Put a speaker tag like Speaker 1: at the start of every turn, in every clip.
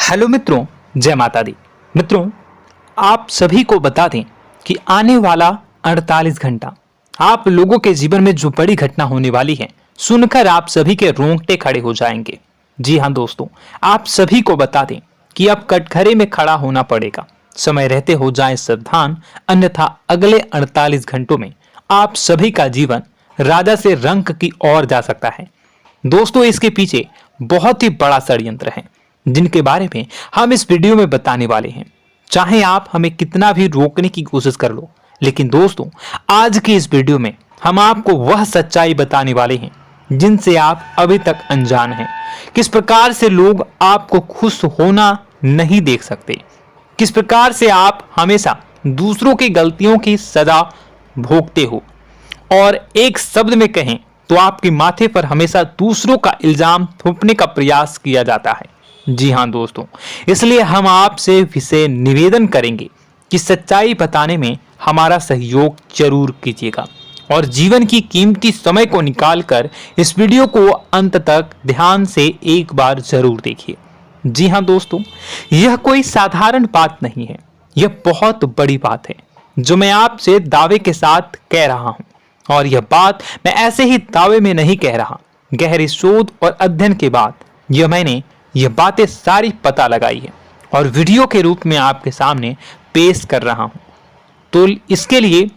Speaker 1: Hello मित्रों, जय माता दी। मित्रों, आप सभी को बता दें कि आने वाला 48 घंटा आप लोगों के जीवन में जो बड़ी घटना होने वाली है, सुनकर आप सभी के रोंगटे खड़े हो जाएंगे। जी हाँ दोस्तों, आप सभी को बता दें कि अब कटघरे में खड़ा होना पड़ेगा। समय रहते हो जाए सावधान, अन्यथा अगले 48 घंटों में आप सभी का जीवन राजा से रंक की ओर जा सकता है। दोस्तों, इसके पीछे बहुत ही बड़ा षड्यंत्र है जिनके बारे में हम इस वीडियो में बताने वाले हैं। चाहे आप हमें कितना भी रोकने की कोशिश कर लो, लेकिन दोस्तों आज की इस वीडियो में हम आपको वह सच्चाई बताने वाले हैं जिनसे आप अभी तक अनजान हैं। किस प्रकार से लोग आपको खुश होना नहीं देख सकते, किस प्रकार से आप हमेशा दूसरों की गलतियों की सजा भोगते हो, और एक शब्द में कहें तो आपके माथे पर हमेशा दूसरों का इल्जाम थोपने का प्रयास किया जाता है। जी हाँ दोस्तों, इसलिए हम आपसे विशेष निवेदन करेंगे कि सच्चाई बताने में हमारा सहयोग जरूर कीजिएगा और जीवन की कीमती समय को निकालकर इस वीडियो को अंत तक ध्यान से एक बार जरूर देखिए। जी हाँ दोस्तों, यह कोई साधारण बात नहीं है, यह बहुत बड़ी बात है जो मैं आपसे दावे के साथ कह रहा हूं। और यह बात मैं ऐसे ही दावे में नहीं कह रहा, गहरी शोध और अध्ययन के बाद मैंने यह बातें सारी पता लगाई है और वीडियो के रूप में आपके सामने पेश कर रहा हूं। तो इसके लिए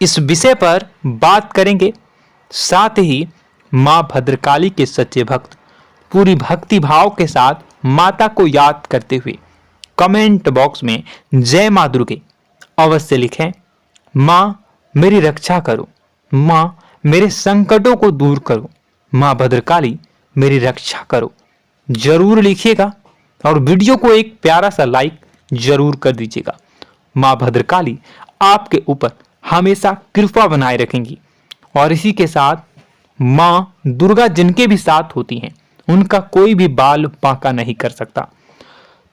Speaker 1: इस विषय पर बात करेंगे। साथ ही मां भद्रकाली के सच्चे भक्त पूरी भक्ति भाव के साथ माता को याद करते हुए कमेंट बॉक्स में जय मां दुर्गे अवश्य लिखें। मां मेरी रक्षा करो, मां मेरे संकटों को दूर करो, मां भद्रकाली मेरी रक्षा करो, जरूर लिखिएगा और वीडियो को एक प्यारा सा लाइक जरूर कर दीजिएगा। मां भद्रकाली आपके ऊपर हमेशा कृपा बनाए रखेंगी और इसी के साथ मां दुर्गा जिनके भी साथ होती हैं उनका कोई भी बाल बांका नहीं कर सकता।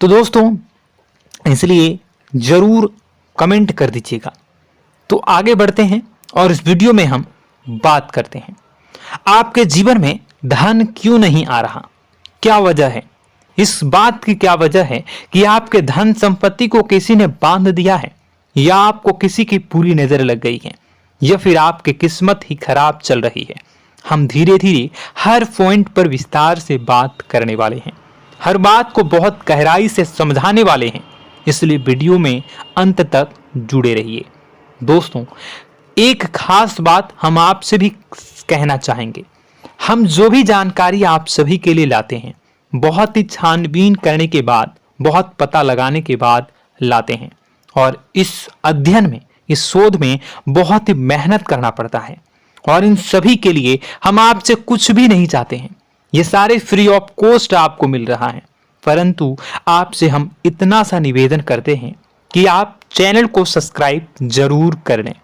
Speaker 1: तो दोस्तों, इसलिए जरूर कमेंट कर दीजिएगा। तो आगे बढ़ते हैं और इस वीडियो में हम बात करते हैं, आपके जीवन में धन क्यों नहीं आ रहा, क्या वजह है। इस बात की क्या वजह है कि आपके धन संपत्ति को किसी ने बांध दिया है, या आपको किसी की पूरी नजर लग गई है, या फिर आपकी किस्मत ही खराब चल रही है। हम धीरे धीरे हर पॉइंट पर विस्तार से बात करने वाले हैं, हर बात को बहुत गहराई से समझाने वाले हैं, इसलिए वीडियो में अंत तक जुड़े रहिए। दोस्तों, एक खास बात हम आपसे भी कहना चाहेंगे, हम जो भी जानकारी आप सभी के लिए लाते हैं बहुत ही छानबीन करने के बाद, बहुत पता लगाने के बाद लाते हैं, और इस अध्ययन में, इस शोध में बहुत ही मेहनत करना पड़ता है। और इन सभी के लिए हम आपसे कुछ भी नहीं चाहते हैं, ये सारे फ्री ऑफ कॉस्ट आपको मिल रहा है, परंतु आपसे हम इतना सा निवेदन करते हैं कि आप चैनल को सब्सक्राइब जरूर कर लें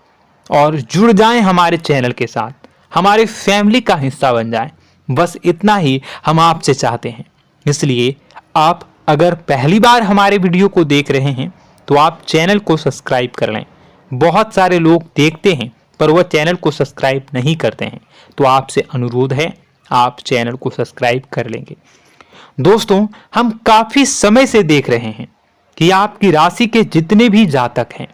Speaker 1: और जुड़ जाएं हमारे चैनल के साथ, हमारे फैमिली का हिस्सा बन जाएं। बस इतना ही हम आपसे चाहते हैं। इसलिए आप अगर पहली बार हमारे वीडियो को देख रहे हैं तो आप चैनल को सब्सक्राइब कर लें। बहुत सारे लोग देखते हैं पर वह चैनल को सब्सक्राइब नहीं करते हैं, तो आपसे अनुरोध है आप चैनल को सब्सक्राइब कर लेंगे। दोस्तों, हम काफी समय से देख रहे हैं कि आपकी राशि के जितने भी जातक हैं,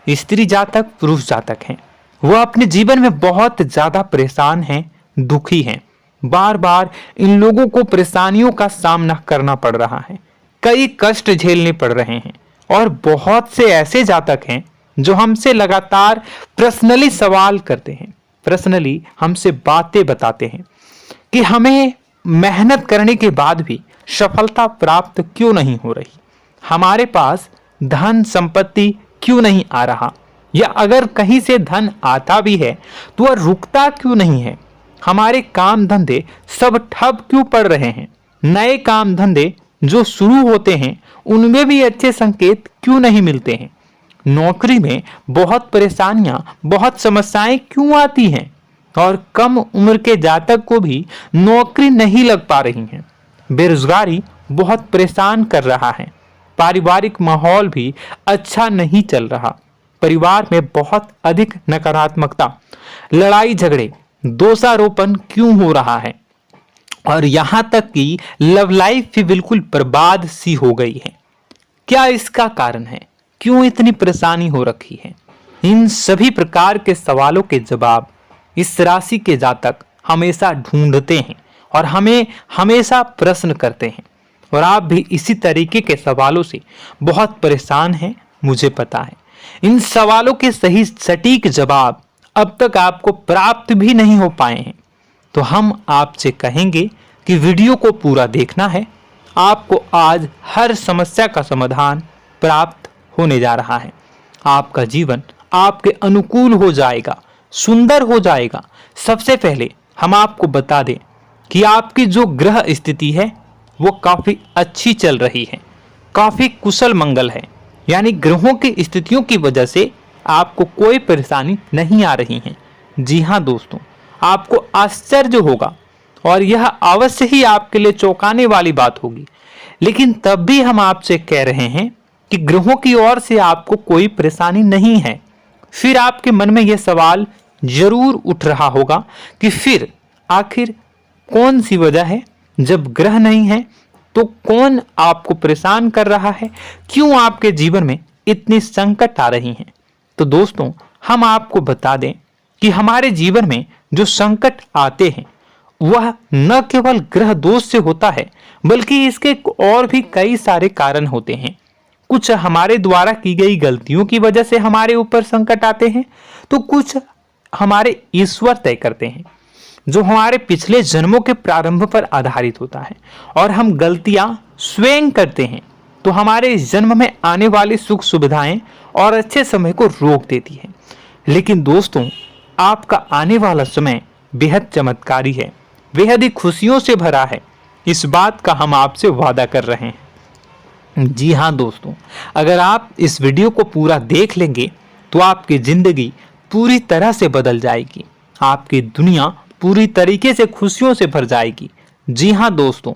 Speaker 1: स्त्री जातक, पुरुष जातक हैं, वह अपने जीवन में बहुत ज्यादा परेशान हैं, दुखी हैं। बार बार इन लोगों को परेशानियों का सामना करना पड़ रहा है, कई कष्ट झेलने पड़ रहे हैं, और बहुत से ऐसे जातक हैं जो हमसे लगातार पर्सनली सवाल करते हैं, पर्सनली हमसे बातें बताते हैं कि हमें मेहनत करने के बाद भी सफलता प्राप्त क्यों नहीं हो रही, हमारे पास धन संपत्ति क्यों नहीं आ रहा, या अगर कहीं से धन आता भी है तो वह रुकता क्यों नहीं है, हमारे काम धंधे सब ठप क्यों पड़ रहे हैं, नए काम धंधे जो शुरू होते हैं उनमें भी अच्छे संकेत क्यों नहीं मिलते हैं, नौकरी में बहुत परेशानियां, बहुत समस्याएं क्यों आती हैं, और कम उम्र के जातक को भी नौकरी नहीं लग पा रही है, बेरोजगारी बहुत परेशान कर रहा है, पारिवारिक माहौल भी अच्छा नहीं चल रहा, परिवार में बहुत अधिक नकारात्मकता, लड़ाई झगड़े, दोषारोपण क्यों हो रहा है, और यहां तक कि लव लाइफ भी बिल्कुल बर्बाद सी हो गई है। क्या इसका कारण है? क्यों इतनी परेशानी हो रखी है? इन सभी प्रकार के सवालों के जवाब इस राशि के जातक हमेशा ढूंढते हैं और हमें हमेशा प्रश्न करते हैं। और आप भी इसी तरीके के सवालों से बहुत परेशान हैं, मुझे पता है। इन सवालों के सही सटीक जवाब अब तक आपको प्राप्त भी नहीं हो पाए हैं। तो हम आपसे कहेंगे कि वीडियो को पूरा देखना है। आपको आज हर समस्या का समाधान प्राप्त होने जा रहा है। आपका जीवन आपके अनुकूल हो जाएगा, सुंदर हो जाएगा। सबसे पहले हम आपको बता दें कि आपकी जो ग्रह स्थिति है वो काफी अच्छी चल रही है, काफी कुशल मंगल है। यानी ग्रहों की स्थितियों की वजह से आपको कोई परेशानी नहीं आ रही है। जी हाँ दोस्तों, आपको आश्चर्य होगा और यह अवश्य ही आपके लिए चौंकाने वाली बात होगी। लेकिन तब भी हम आपसे कह रहे हैं कि ग्रहों की ओर से आपको कोई परेशानी नहीं है। फिर आपके मन में यह सवाल जरूर उठ रहा होगा कि फिर आखिर कौन सी वजह है? जब ग्रह नहीं है तो कौन आपको परेशान कर रहा है? क्यों आपके जीवन में इतनी संकट आ रही हैं? तो दोस्तों, हम आपको बता दें कि हमारे जीवन में जो संकट आते हैं वह न केवल ग्रह दोष से होता है, बल्कि इसके और भी कई सारे कारण होते हैं। कुछ हमारे द्वारा की गई गलतियों की वजह से हमारे ऊपर संकट आते हैं, तो कुछ हमारे ईश्वर तय करते हैं, जो हमारे पिछले जन्मों के प्रारंभ पर आधारित होता है। और हम गलतियां स्वयं करते हैं तो हमारे इस जन्म में आने वाली सुख सुविधाएं और अच्छे समय को रोक देती है। लेकिन दोस्तों, आपका आने वाला समय बेहद चमत्कारी है, बेहद ही खुशियों से भरा है। इस बात का हम आपसे वादा कर रहे हैं। जी हाँ दोस्तों, अगर आप इस वीडियो को पूरा देख लेंगे तो आपकी जिंदगी पूरी तरह से बदल जाएगी, आपकी दुनिया पूरी तरीके से खुशियों से भर जाएगी। जी हाँ दोस्तों,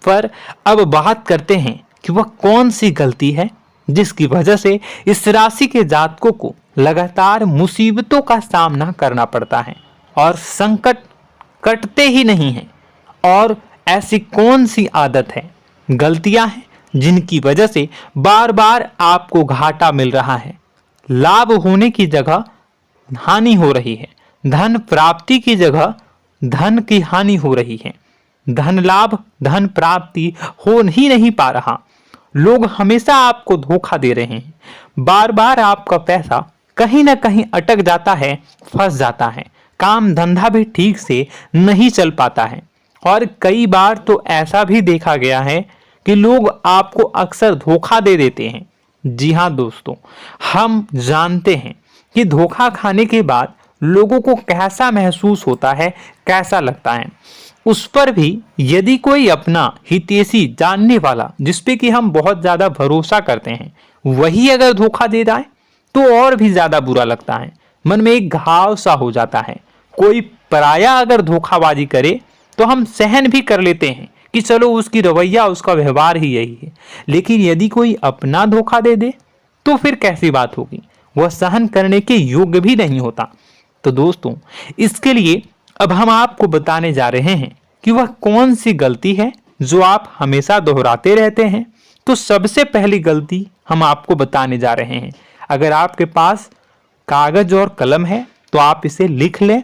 Speaker 1: पर अब बात करते हैं कि वह कौन सी गलती है जिसकी वजह से इस राशि के जातकों को लगातार मुसीबतों का सामना करना पड़ता है और संकट कटते ही नहीं हैं। और ऐसी कौन सी आदत है, गलतियां हैं जिनकी वजह से बार बार आपको घाटा मिल रहा है, लाभ होने की जगह हानि हो रही है, धन प्राप्ति की जगह धन की हानि हो रही है, धन लाभ धन प्राप्ति हो ही नहीं पा रहा, लोग हमेशा आपको धोखा दे रहे हैं, बार बार आपका पैसा कहीं ना कहीं अटक जाता है, फंस जाता है, काम धंधा भी ठीक से नहीं चल पाता है। और कई बार तो ऐसा भी देखा गया है कि लोग आपको अक्सर धोखा दे देते हैं। जी हाँ दोस्तों, हम जानते हैं कि धोखा खाने के बाद लोगों को कैसा महसूस होता है, कैसा लगता है। उस पर भी यदि कोई अपना हितैषी जानने वाला, जिसपे कि हम बहुत ज्यादा भरोसा करते हैं, वही अगर धोखा दे जाए तो और भी ज्यादा बुरा लगता है, मन में एक घाव सा हो जाता है। कोई पराया अगर धोखाबाजी करे तो हम सहन भी कर लेते हैं कि चलो उसकी रवैया, उसका व्यवहार ही यही है। लेकिन यदि कोई अपना धोखा दे दे तो फिर कैसी बात होगी, वह सहन करने के योग्य भी नहीं होता। तो दोस्तों, इसके लिए अब हम आपको बताने जा रहे हैं कि वह कौन सी गलती है जो आप हमेशा दोहराते रहते हैं। तो सबसे पहली गलती हम आपको बताने जा रहे हैं। अगर आपके पास कागज और कलम है तो आप इसे लिख लें,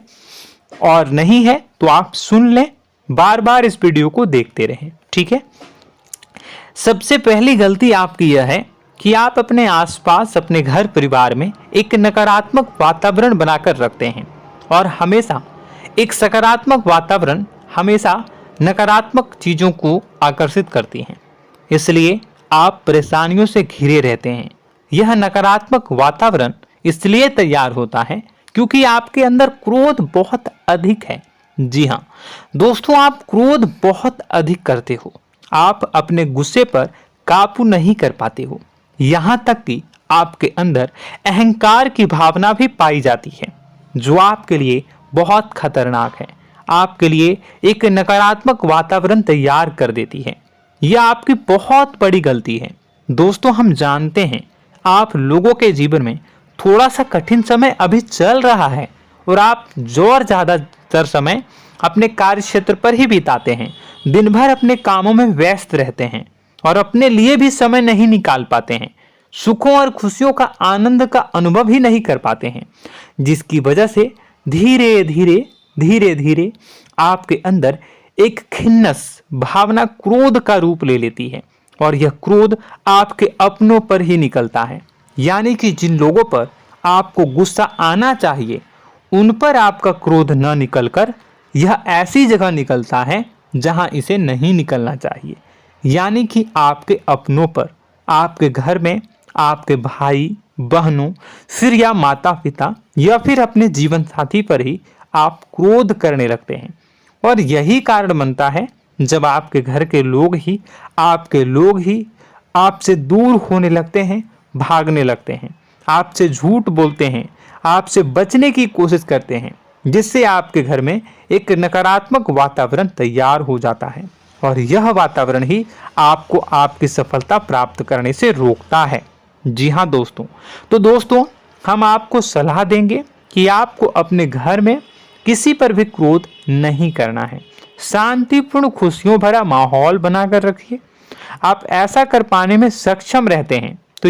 Speaker 1: और नहीं है तो आप सुन लें, बार बार इस वीडियो को देखते रहें, ठीक है। सबसे पहली गलती आपकी यह है कि आप अपने आसपास, अपने घर परिवार में एक नकारात्मक वातावरण बनाकर रखते हैं। और हमेशा एक सकारात्मक वातावरण हमेशा नकारात्मक चीजों को आकर्षित करती हैं, इसलिए आप परेशानियों से घिरे रहते हैं। यह नकारात्मक वातावरण इसलिए तैयार होता है क्योंकि आपके अंदर क्रोध बहुत अधिक है। जी हाँ दोस्तों, आप क्रोध बहुत अधिक करते हो, आप अपने गुस्से पर काबू नहीं कर पाते हो, यहाँ तक कि आपके अंदर अहंकार की भावना भी पाई जाती है, जो आपके लिए बहुत खतरनाक है, आपके लिए एक नकारात्मक वातावरण तैयार कर देती है। यह आपकी बहुत बड़ी गलती है। दोस्तों, हम जानते हैं आप लोगों के जीवन में थोड़ा सा कठिन समय अभी चल रहा है और आप और ज्यादातर समय अपने कार्य क्षेत्र पर ही बिताते हैं, दिन भर अपने कामों में व्यस्त रहते हैं और अपने लिए भी समय नहीं निकाल पाते हैं, सुखों और खुशियों का आनंद का अनुभव ही नहीं कर पाते हैं, जिसकी वजह से धीरे धीरे धीरे धीरे आपके अंदर एक खिन्नस भावना क्रोध का रूप ले लेती है और यह क्रोध आपके अपनों पर ही निकलता है। यानी कि जिन लोगों पर आपको गुस्सा आना चाहिए उन पर आपका क्रोध न निकलकर यह ऐसी जगह निकलता है जहां इसे नहीं निकलना चाहिए। यानी कि आपके अपनों पर, आपके घर में आपके भाई बहनों, फिर या माता पिता या फिर अपने जीवन साथी पर ही आप क्रोध करने लगते हैं। और यही कारण बनता है जब आपके घर के लोग ही आपसे दूर होने लगते हैं, भागने लगते हैं, आपसे झूठ बोलते हैं, आपसे बचने की कोशिश करते हैं, जिससे आपके घर में एक नकारात्मक वातावरण तैयार हो जाता है और यह वातावरण ही आपको आपकी सफलता प्राप्त करने से रोकता है। जी हाँ दोस्तों, तो दोस्तों हम आपको सलाह देंगे कि आपको अपने घर में किसी पर भी क्रोध नहीं करना है। शांतिपूर्ण खुशियों भरा माहौल बनाकर रखिए। आप ऐसा कर पाने में सक्षम रहते हैं तो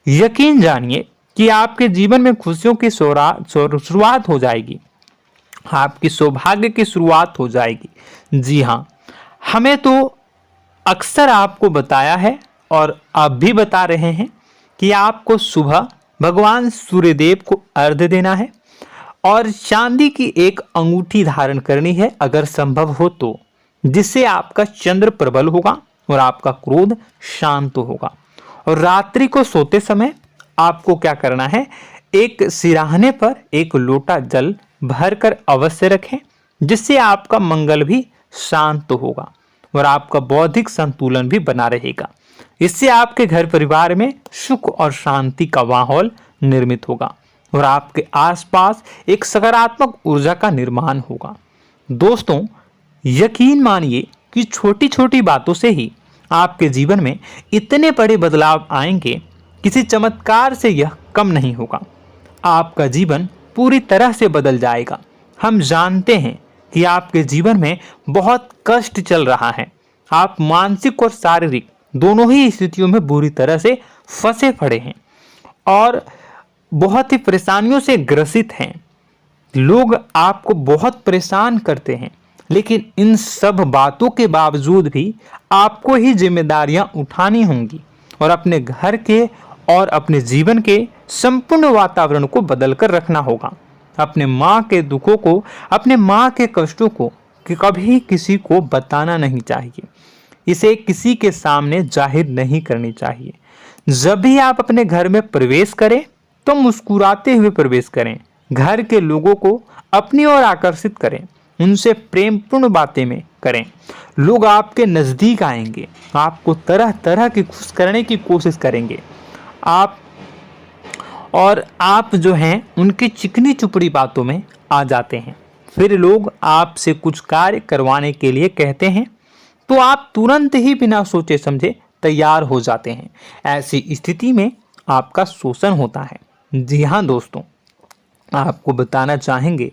Speaker 1: यकीन जानिए कि आपके जीवन में खुशियों की शुरुआत हो जाएगी, आपकी सौभाग्य की शुरुआत हो जाएगी। जी हाँ, हमें तो अक्सर आपको बताया है और आप भी बता रहे हैं कि आपको सुबह भगवान सूर्यदेव को अर्घ्य देना है और चांदी की एक अंगूठी धारण करनी है अगर संभव हो तो, जिससे आपका चंद्र प्रबल होगा और आपका क्रोध शांत होगा। और रात्रि को सोते समय आपको क्या करना है, एक सिराहने पर एक लोटा जल भरकर अवश्य रखें, जिससे आपका मंगल भी शांत होगा और आपका बौद्धिक संतुलन भी बना रहेगा। इससे आपके घर परिवार में सुख और शांति का माहौल निर्मित होगा और आपके आसपास एक सकारात्मक ऊर्जा का निर्माण होगा। दोस्तों यकीन मानिए कि छोटी छोटी बातों से ही आपके जीवन में इतने बड़े बदलाव आएंगे, किसी चमत्कार से यह कम नहीं होगा। आपका जीवन पूरी तरह से बदल जाएगा। हम जानते हैं कि आपके जीवन में बहुत कष्ट चल रहा है, आप मानसिक और शारीरिक दोनों ही स्थितियों में बुरी तरह से फंसे पड़े हैं और बहुत ही परेशानियों से ग्रसित हैं। लोग आपको बहुत परेशान करते हैं, लेकिन इन सब बातों के बावजूद भी आपको ही जिम्मेदारियां उठानी होंगी और अपने घर के और अपने जीवन के संपूर्ण वातावरण को बदलकर रखना होगा। अपने माँ के दुखों को, अपने माँ के कष्टों को कभी किसी को बताना नहीं चाहिए, इसे किसी के सामने जाहिर नहीं करनी चाहिए। जब भी आप अपने घर में प्रवेश करें तो मुस्कुराते हुए प्रवेश करें, घर के लोगों को अपनी ओर आकर्षित करें, उनसे प्रेमपूर्ण बातें में करें। लोग आपके नज़दीक आएंगे, आपको तरह तरह की खुश करने की कोशिश करेंगे। आप जो हैं उनकी चिकनी चुपड़ी बातों में आ जाते हैं। फिर लोग आपसे कुछ कार्य करवाने के लिए कहते हैं तो आप तुरंत ही बिना सोचे समझे तैयार हो जाते हैं। ऐसी स्थिति में आपका शोषण होता है। जी हाँ दोस्तों, आपको बताना चाहेंगे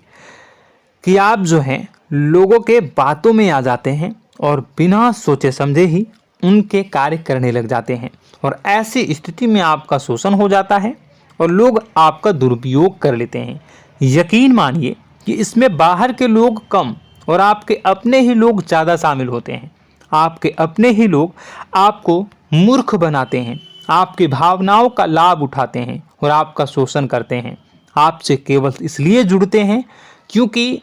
Speaker 1: कि आप जो हैं लोगों के बातों में आ जाते हैं और बिना सोचे समझे ही उनके कार्य करने लग जाते हैं और ऐसी स्थिति में आपका शोषण हो जाता है और लोग आपका दुरुपयोग कर लेते हैं। यकीन मानिए कि इसमें बाहर के लोग कम और आपके अपने ही लोग ज़्यादा शामिल होते हैं। आपके अपने ही लोग आपको मूर्ख बनाते हैं, आपकी भावनाओं का लाभ उठाते हैं और आपका शोषण करते हैं। आपसे केवल इसलिए जुड़ते हैं क्योंकि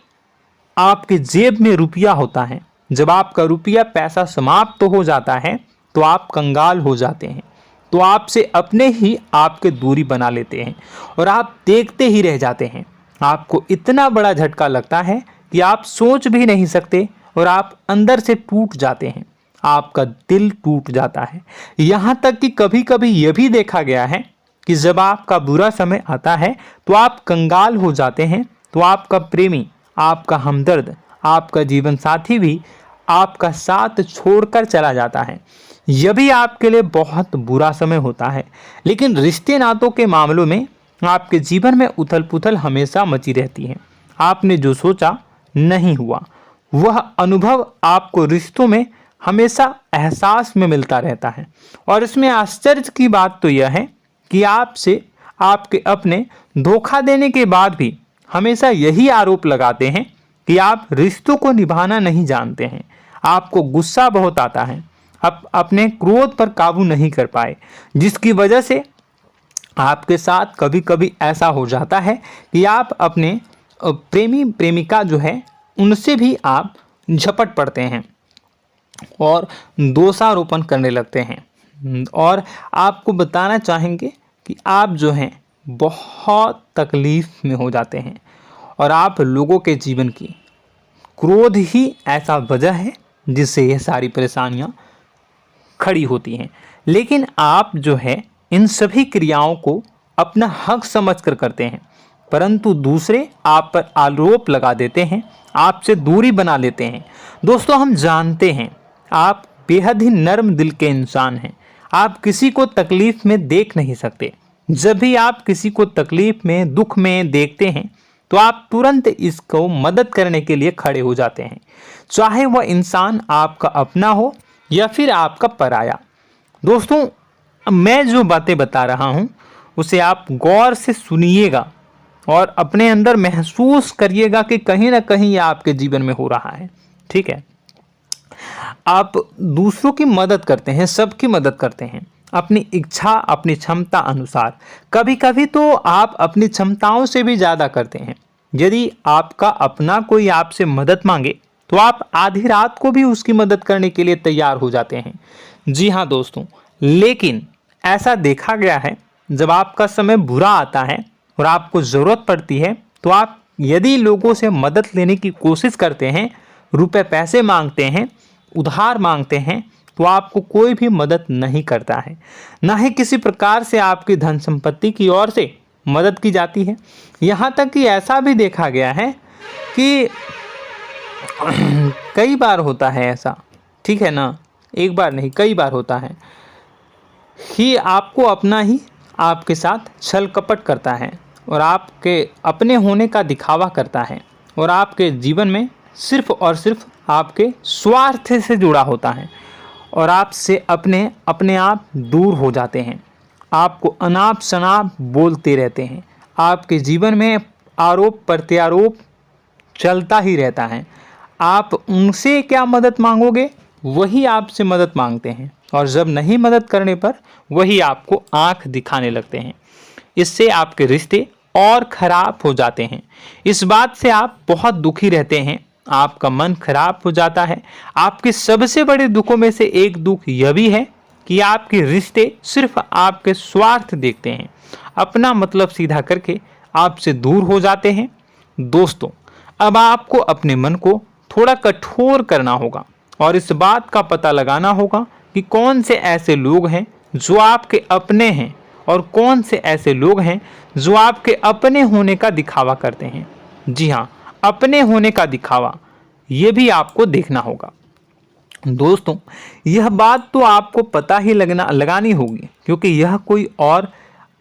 Speaker 1: आपके जेब में रुपया होता है। जब आपका रुपया पैसा समाप्त हो जाता है तो आप कंगाल हो जाते हैं, तो आपसे अपने ही आपके दूरी बना लेते हैं और आप देखते ही रह जाते हैं। आपको इतना बड़ा झटका लगता है कि आप सोच भी नहीं सकते और आप अंदर से टूट जाते हैं, आपका दिल टूट जाता है। यहाँ तक कि कभी कभी यह भी देखा गया है कि जब आपका बुरा समय आता है तो आप कंगाल हो जाते हैं, तो आपका प्रेमी, आपका हमदर्द, आपका जीवन साथी भी आपका साथ छोड़कर चला जाता है। यह भी आपके लिए बहुत बुरा समय होता है। लेकिन रिश्ते नातों के मामलों में आपके जीवन में उथल पुथल हमेशा मची रहती है। आपने जो सोचा नहीं हुआ। वह अनुभव आपको रिश्तों में हमेशा एहसास में मिलता रहता है। और इसमें आश्चर्य की बात तो यह है कि आपसे आपके अपने धोखा देने के बाद भी हमेशा यही आरोप लगाते हैं कि आप रिश्तों को निभाना नहीं जानते हैं। आपको गुस्सा बहुत आता है, आप अपने क्रोध पर काबू नहीं कर पाए, जिसकी वजह से आपके साथ कभी कभी ऐसा हो जाता है कि आप अपने प्रेमी प्रेमिका जो है उनसे भी आप झपट पड़ते हैं और दोषारोपण करने लगते हैं। और आपको बताना चाहेंगे कि आप जो हैं बहुत तकलीफ में हो जाते हैं और आप लोगों के जीवन की क्रोध ही ऐसा वजह है जिससे यह सारी परेशानियां खड़ी होती हैं। लेकिन आप जो है इन सभी क्रियाओं को अपना हक समझकर करते हैं, परंतु दूसरे आप पर आरोप लगा देते हैं, आपसे दूरी बना लेते हैं। दोस्तों, हम जानते हैं आप बेहद ही नर्म दिल के इंसान हैं। आप किसी को तकलीफ में देख नहीं सकते। जब भी आप किसी को तकलीफ में, दुख में देखते हैं तो आप तुरंत इसको मदद करने के लिए खड़े हो जाते हैं, चाहे वह इंसान आपका अपना हो या फिर आपका पराया। दोस्तों, मैं जो बातें बता रहा हूं उसे आप गौर से सुनिएगा और अपने अंदर महसूस करिएगा कि कहीं ना कहीं यह आपके जीवन में हो रहा है। ठीक है, आप दूसरों की मदद करते हैं, सबकी मदद करते हैं अपनी इच्छा, अपनी क्षमता अनुसार। कभी कभी तो आप अपनी क्षमताओं से भी ज़्यादा करते हैं। यदि आपका अपना कोई आपसे मदद मांगे तो आप आधी रात को भी उसकी मदद करने के लिए तैयार हो जाते हैं। जी हाँ दोस्तों, लेकिन ऐसा देखा गया है जब आपका समय बुरा आता है और आपको ज़रूरत पड़ती है तो आप यदि लोगों से मदद लेने की कोशिश करते हैं, रुपए पैसे मांगते हैं, उधार मांगते हैं, तो आपको कोई भी मदद नहीं करता है। ना ही किसी प्रकार से आपकी धन संपत्ति की ओर से मदद की जाती है। यहाँ तक कि ऐसा भी देखा गया है कि कई बार होता है ऐसा, ठीक है ना, एक बार नहीं कई बार होता है कि आपको अपना ही आपके साथ छल कपट करता है और आपके अपने होने का दिखावा करता है और आपके जीवन में सिर्फ और सिर्फ आपके स्वार्थ से जुड़ा होता है और आपसे अपने आप दूर हो जाते हैं। आपको अनाप शनाप बोलते रहते हैं। आपके जीवन में आरोप प्रत्यारोप चलता ही रहता है। आप उनसे क्या मदद मांगोगे, वही आपसे मदद मांगते हैं और जब नहीं मदद करने पर वही आपको आंख दिखाने लगते हैं। इससे आपके रिश्ते और खराब हो जाते हैं। इस बात से आप बहुत दुखी रहते हैं, आपका मन खराब हो जाता है। आपके सबसे बड़े दुखों में से एक दुख यह भी है कि आपके रिश्ते सिर्फ आपके स्वार्थ देखते हैं, अपना मतलब सीधा करके आपसे दूर हो जाते हैं। दोस्तों, अब आपको अपने मन को थोड़ा कठोर करना होगा और इस बात का पता लगाना होगा कि कौन से ऐसे लोग हैं जो आपके अपने हैं और कौन से ऐसे लोग हैं जो आपके अपने होने का दिखावा करते हैं। जी हाँ, अपने होने का दिखावा, ये भी आपको देखना होगा। दोस्तों, यह बात तो आपको पता ही लगानी होगी, क्योंकि यह कोई और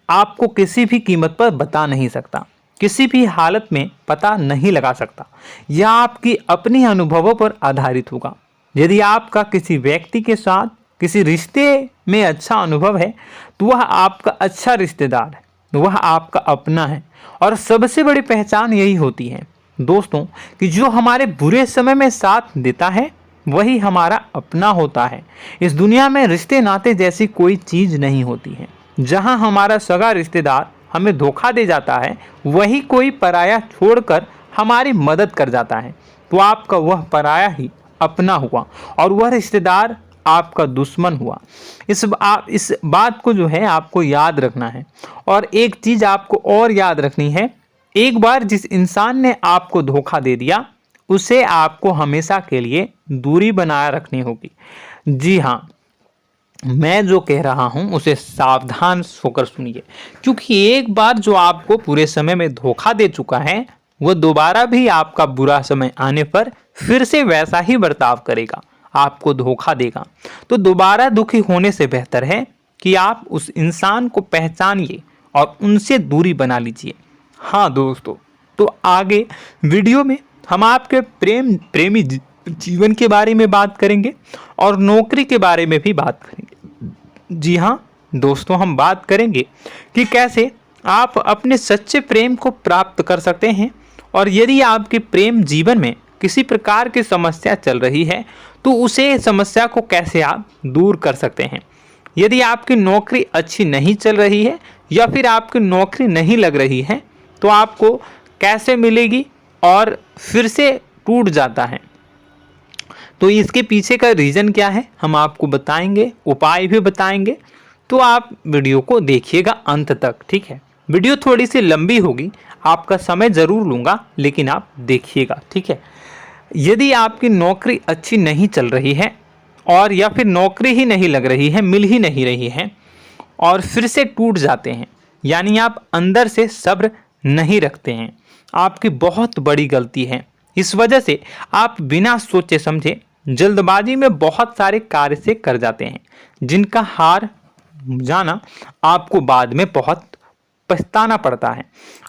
Speaker 1: आपको किसी भी कीमत पर बता नहीं सकता, किसी भी हालत में पता नहीं लगा सकता। यह आपकी अपनी अनुभवों पर आधारित होगा। यदि आपका किसी व्यक्ति के साथ किसी रिश्ते में अच्छा अनुभव है तो वह आपका अच्छा रिश्तेदार है, वह आपका अपना है। और सबसे बड़ी पहचान यही होती है दोस्तों कि जो हमारे बुरे समय में साथ देता है वही हमारा अपना होता है। इस दुनिया में रिश्ते नाते जैसी कोई चीज़ नहीं होती है। जहां हमारा सगा रिश्तेदार हमें धोखा दे जाता है, वही कोई पराया छोड़कर हमारी मदद कर जाता है, तो आपका वह पराया ही अपना हुआ और वह रिश्तेदार आपका दुश्मन हुआ। इस बात को जो है आपको याद रखना है। और एक चीज़ आपको और याद रखनी है, एक बार जिस इंसान ने आपको धोखा दे दिया उसे आपको हमेशा के लिए दूरी बनाए रखनी होगी। जी हाँ, मैं जो कह रहा हूं उसे सावधान होकर सुनिए, क्योंकि एक बार जो आपको पूरे समय में धोखा दे चुका है वह दोबारा भी आपका बुरा समय आने पर फिर से वैसा ही बर्ताव करेगा, आपको धोखा देगा। तो दोबारा दुखी होने से बेहतर है कि आप उस इंसान को पहचानिए और उनसे दूरी बना लीजिए। हाँ दोस्तों, तो आगे वीडियो में हम आपके प्रेमी जीवन के बारे में बात करेंगे और नौकरी के बारे में भी बात करेंगे। जी हाँ दोस्तों, हम बात करेंगे कि कैसे आप अपने सच्चे प्रेम को प्राप्त कर सकते हैं, और यदि आपके प्रेम जीवन में किसी प्रकार की समस्या चल रही है तो उसे समस्या को कैसे आप दूर कर सकते हैं। यदि आपकी नौकरी अच्छी नहीं चल रही है या फिर आपकी नौकरी नहीं लग रही है तो आपको कैसे मिलेगी और फिर से टूट जाता है, तो इसके पीछे का रीज़न क्या है हम आपको बताएंगे, उपाय भी बताएंगे। तो आप वीडियो को देखिएगा अंत तक, ठीक है। वीडियो थोड़ी सी लंबी होगी, आपका समय ज़रूर लूँगा, लेकिन आप देखिएगा, ठीक है। यदि आपकी नौकरी अच्छी नहीं चल रही है और या फिर नौकरी ही नहीं लग रही है, मिल ही नहीं रही है और फिर से टूट जाते हैं, यानी आप अंदर से सब्र नहीं रखते हैं, आपकी बहुत बड़ी गलती है। इस वजह से आप बिना सोचे समझे जल्दबाजी में बहुत सारे कार्य से कर जाते हैं, जिनका हार जाना आपको बाद में बहुत पछताना पड़ता है।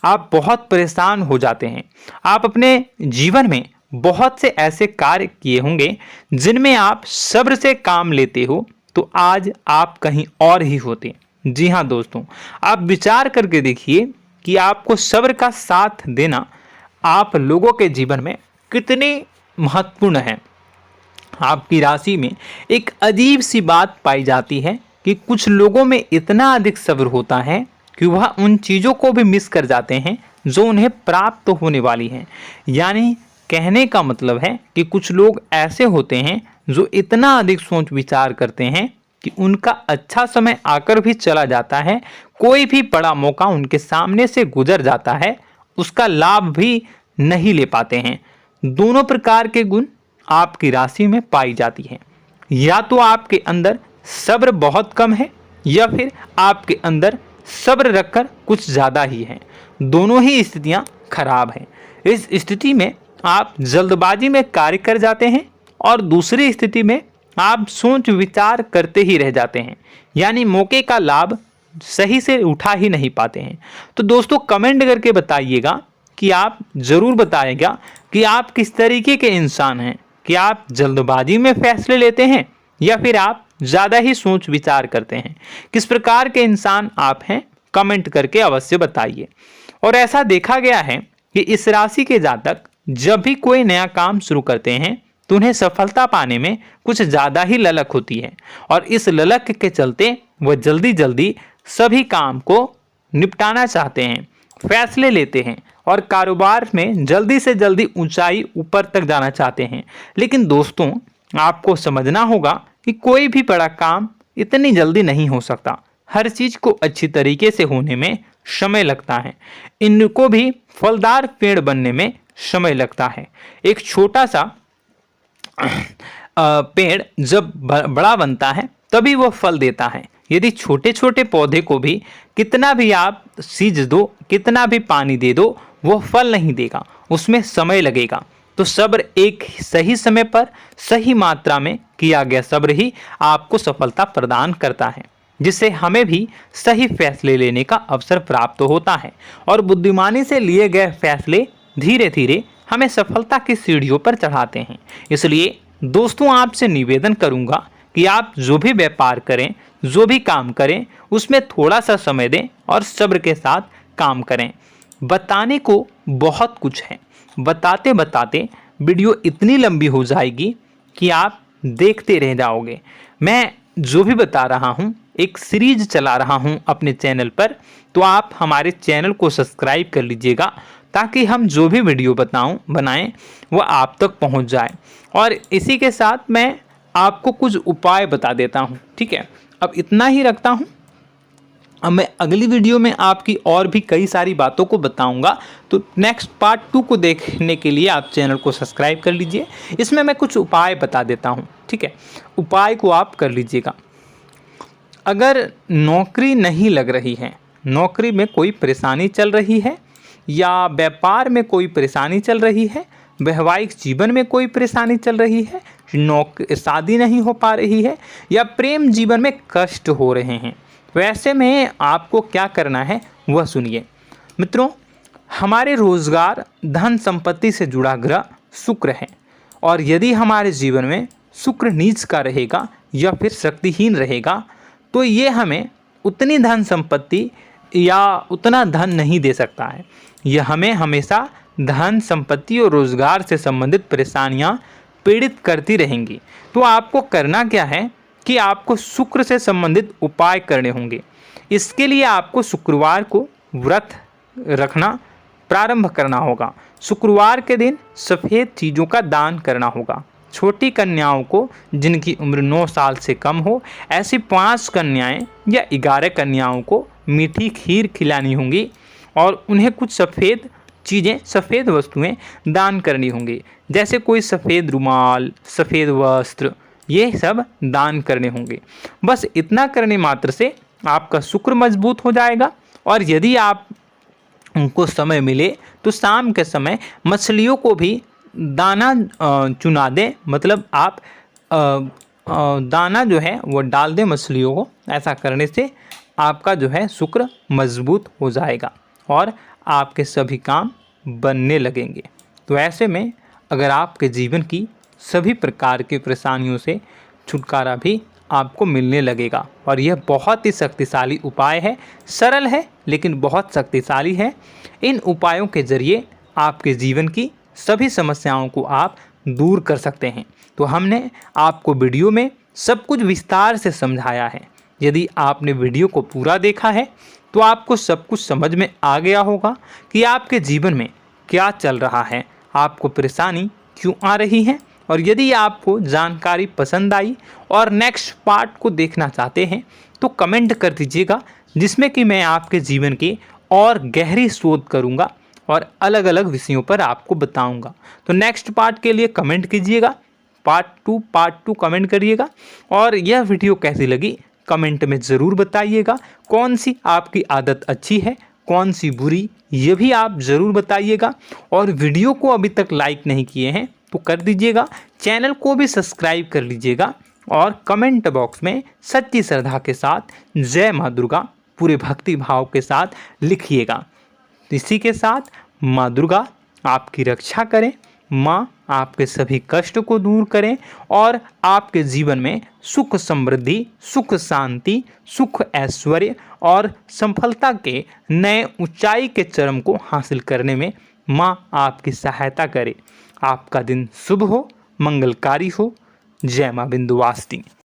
Speaker 1: आप बहुत परेशान हो जाते हैं। आप अपने जीवन में बहुत से ऐसे कार्य किए होंगे जिनमें आप सब्र से काम लेते हो, तो आज आप कहीं और ही होते। जी हाँ दोस्तों, आप विचार करके देखिए कि आपको सब्र का साथ देना आप लोगों के जीवन में कितने महत्वपूर्ण है। आपकी राशि में एक अजीब सी बात पाई जाती है कि कुछ लोगों में इतना अधिक सब्र होता है कि वह उन चीज़ों को भी मिस कर जाते हैं जो उन्हें प्राप्त होने वाली हैं। यानी कहने का मतलब है कि कुछ लोग ऐसे होते हैं जो इतना अधिक सोच विचार करते हैं कि उनका अच्छा समय आकर भी चला जाता है, कोई भी बड़ा मौका उनके सामने से गुजर जाता है, उसका लाभ भी नहीं ले पाते हैं। दोनों प्रकार के गुण आपकी राशि में पाई जाती हैं। या तो आपके अंदर सब्र बहुत कम है या फिर आपके अंदर सब्र रखकर कुछ ज़्यादा ही है। दोनों ही स्थितियाँ खराब हैं। इस स्थिति में आप जल्दबाजी में कार्य कर जाते हैं और दूसरी स्थिति में आप सोच विचार करते ही रह जाते हैं, यानी मौके का लाभ सही से उठा ही नहीं पाते हैं। तो दोस्तों कमेंट करके बताइएगा कि आप ज़रूर बताइएगा कि आप किस तरीके के इंसान हैं, कि आप जल्दबाजी में फैसले लेते हैं या फिर आप ज़्यादा ही सोच विचार करते हैं। किस प्रकार के इंसान आप हैं, कमेंट करके अवश्य बताइए। और ऐसा देखा गया है कि इस राशि के जातक जब भी कोई नया काम शुरू करते हैं तो उन्हें सफलता पाने में कुछ ज़्यादा ही ललक होती है, और इस ललक के चलते वह जल्दी जल्दी सभी काम को निपटाना चाहते हैं, फैसले लेते हैं और कारोबार में जल्दी से जल्दी ऊंचाई ऊपर तक जाना चाहते हैं। लेकिन दोस्तों आपको समझना होगा कि कोई भी बड़ा काम इतनी जल्दी नहीं हो सकता। हर चीज़ को अच्छी तरीके से होने में समय लगता है। इनको भी फलदार पेड़ बनने में समय लगता है। एक छोटा सा पेड़ जब बड़ा बनता है तभी वो फल देता है। यदि छोटे छोटे पौधे को भी कितना भी आप सींच दो, कितना भी पानी दे दो, वो फल नहीं देगा, उसमें समय लगेगा। तो सब्र एक सही समय पर सही मात्रा में किया गया सब्र ही आपको सफलता प्रदान करता है, जिससे हमें भी सही फैसले लेने का अवसर प्राप्त होता है और बुद्धिमानी से लिए गए फैसले धीरे धीरे हमें सफलता की सीढ़ियों पर चढ़ाते हैं। इसलिए दोस्तों आपसे निवेदन करूंगा कि आप जो भी व्यापार करें, जो भी काम करें, उसमें थोड़ा सा समय दें और सब्र के साथ काम करें। बताने को बहुत कुछ है, बताते बताते वीडियो इतनी लंबी हो जाएगी कि आप देखते रह जाओगे। मैं जो भी बता रहा हूँ एक सीरीज चला रहा हूँ अपने चैनल पर, तो आप हमारे चैनल को सब्सक्राइब कर लीजिएगा ताकि हम जो भी वीडियो बनाएं वो आप तक पहुँच जाए। और इसी के साथ मैं आपको कुछ उपाय बता देता हूँ, ठीक है। अब इतना ही रखता हूँ। अब मैं अगली वीडियो में आपकी और भी कई सारी बातों को बताऊंगा, तो नेक्स्ट पार्ट 2 को देखने के लिए आप चैनल को सब्सक्राइब कर लीजिए। इसमें मैं कुछ उपाय बता देता हूं, ठीक है। उपाय को आप कर लीजिएगा। अगर नौकरी नहीं लग रही है, नौकरी में कोई परेशानी चल रही है, या व्यापार में कोई परेशानी चल रही है, वैवाहिक जीवन में कोई परेशानी चल रही है, शादी नहीं हो पा रही है, या प्रेम जीवन में कष्ट हो रहे हैं, वैसे में आपको क्या करना है वह सुनिए। मित्रों, हमारे रोजगार धन संपत्ति से जुड़ा ग्रह शुक्र है, और यदि हमारे जीवन में शुक्र नीच का रहेगा या फिर शक्तिहीन रहेगा तो ये हमें उतनी धन संपत्ति या उतना धन नहीं दे सकता है। यह हमें हमेशा धन संपत्ति और रोजगार से संबंधित परेशानियां पीड़ित करती रहेंगी। तो आपको करना क्या है कि आपको शुक्र से संबंधित उपाय करने होंगे। इसके लिए आपको शुक्रवार को व्रत रखना प्रारंभ करना होगा। शुक्रवार के दिन सफ़ेद चीज़ों का दान करना होगा। छोटी कन्याओं को जिनकी उम्र 9 साल से कम हो, ऐसी 5 कन्याएं या 11 कन्याओं को मीठी खीर खिलानी होंगी और उन्हें कुछ सफ़ेद चीज़ें, सफ़ेद वस्तुएं दान करनी होंगी, जैसे कोई सफ़ेद रुमाल, सफ़ेद वस्त्र, ये सब दान करने होंगे। बस इतना करने मात्र से आपका शुक्र मजबूत हो जाएगा। और यदि आप उनको समय मिले तो शाम के समय मछलियों को भी दाना चुना दें, मतलब आप दाना जो है वो डाल दें मछलियों को। ऐसा करने से आपका जो है शुक्र मजबूत हो जाएगा और आपके सभी काम बनने लगेंगे। तो ऐसे में अगर आपके जीवन की सभी प्रकार की परेशानियों से छुटकारा भी आपको मिलने लगेगा। और यह बहुत ही शक्तिशाली उपाय है, सरल है लेकिन बहुत शक्तिशाली है। इन उपायों के ज़रिए आपके जीवन की सभी समस्याओं को आप दूर कर सकते हैं। तो हमने आपको वीडियो में सब कुछ विस्तार से समझाया है। यदि आपने वीडियो को पूरा देखा है तो आपको सब कुछ समझ में आ गया होगा कि आपके जीवन में क्या चल रहा है, आपको परेशानी क्यों आ रही है। और यदि आपको जानकारी पसंद आई और नेक्स्ट पार्ट को देखना चाहते हैं तो कमेंट कर दीजिएगा, जिसमें कि मैं आपके जीवन की और गहरी शोध करूंगा और अलग अलग विषयों पर आपको बताऊंगा। तो नेक्स्ट पार्ट के लिए कमेंट कीजिएगा, पार्ट टू कमेंट करिएगा। और यह वीडियो कैसी लगी कमेंट में ज़रूर बताइएगा। कौन सी आपकी आदत अच्छी है, कौन सी बुरी, ये भी आप ज़रूर बताइएगा। और वीडियो को अभी तक लाइक नहीं किए हैं तो कर दीजिएगा, चैनल को भी सब्सक्राइब कर लीजिएगा और कमेंट बॉक्स में सच्ची श्रद्धा के साथ जय माँ दुर्गा पूरे भक्ति भाव के साथ लिखिएगा। इसी के साथ माँ दुर्गा आपकी रक्षा करें, माँ आपके सभी कष्ट को दूर करें और आपके जीवन में सुख समृद्धि, सुख शांति, सुख ऐश्वर्य और सफलता के नए ऊंचाई के चरम को हासिल करने में माँ आपकी सहायता करे। आपका दिन शुभ हो, मंगलकारी हो। जय माँ विंध्यवासिनी।